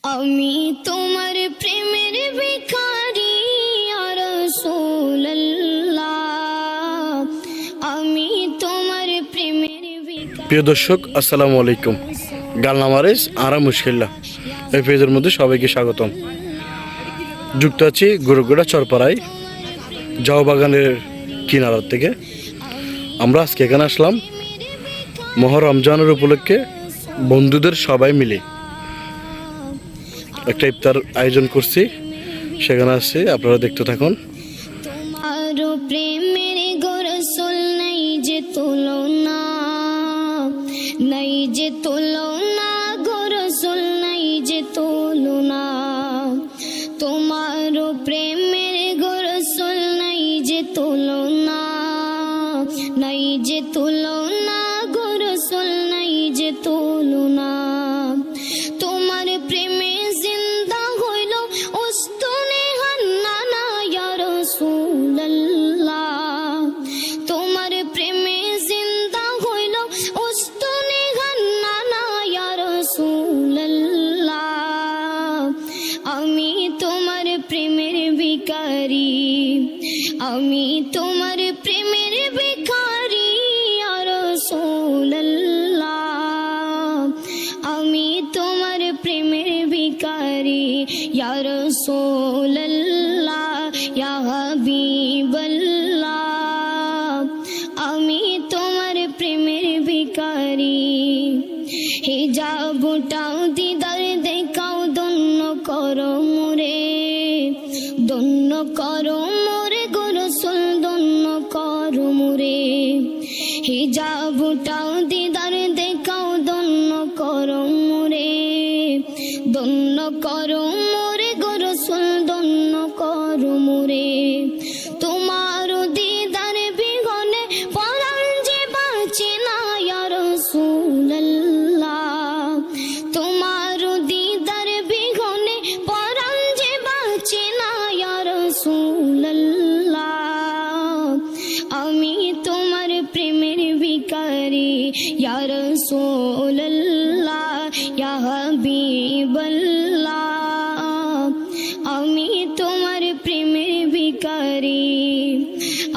আমি তোমার প্রেমের ভিখারি ইয়া রাসূলুল্লাহ, আমি তোমার প্রেমের ভিখারি। প্রিয় দর্শক, আসসালামু আলাইকুম। গালনা মারিস আরা মুশকিল্লা এই পেজের মধ্যে সবাইকে স্বাগতম। যুক্ত আছি গুরুগুড়া চরপাড়ায় জাও বাগানের কিনারার থেকে। আমরা আজকে এখানে আসলাম মহা রমজানের উপলক্ষে বন্ধুদের সবাই মিলে একটা ইফতার আয়োজন করছি, সেখানে আসছি, আপনারা দেখতে থাকুন। তোমার প্রেমের গো রাসূল নাই যে তুলনা, নাই যে তুলনা গো রাসূল নাই যে তুলনা। তোমার প্রেমের গো রাসূল নাই যে তুলনা, নাই যে তুলনা গো রাসূল নাই যে তুলনা। তোমার প্রেমে জিন্দা হইল উস্তুনে হান্নানা ইয়া রাসূলুল্লাহ, তোমার প্রেমে জিন্দা হইল উস্তুনে হান্নানা ইয়া রাসূলুল্লাহ। আমি তোমার প্রেমের ভিখারি, আমি তোমার প্রেমের ভিখারি ইয়া রাসূলুল্লাহ, আমি তোমার প্রেমের ভিখারি ইয়া রাসূলুল্লাহ, ইয়া হাবিবাল্লাহ, আমি তোমার প্রেমের ভিখারি। হিজাবটাও দিদার দেখাও ধন্য করো মোরে, ধন্য করো মোরে গো রাসূল, ধন্য করো মোরে। হিজাবটাও দিদার দেখাও ধন্য করো মোরে, ধন্য করো মোরে গো রাসূল, ধন্য করো মোরে। তোমার দিদার বিহনে পরাণ যে বাঁচে না ইয়া রাসূলুল্লাহ, তোমার দিদার বিহনে পরাণ যে বাঁচে না ইয়া রাসূলুল্লাহ। আমি তোমার প্রেমের ভিখারি ইয়া রাসূলুল্লাহ, ইয়া হাবিবাল্লাহ, আমি তোমার প্রেমের ভিখারি,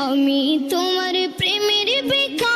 আমি তোমার প্রেমের ভিখারি।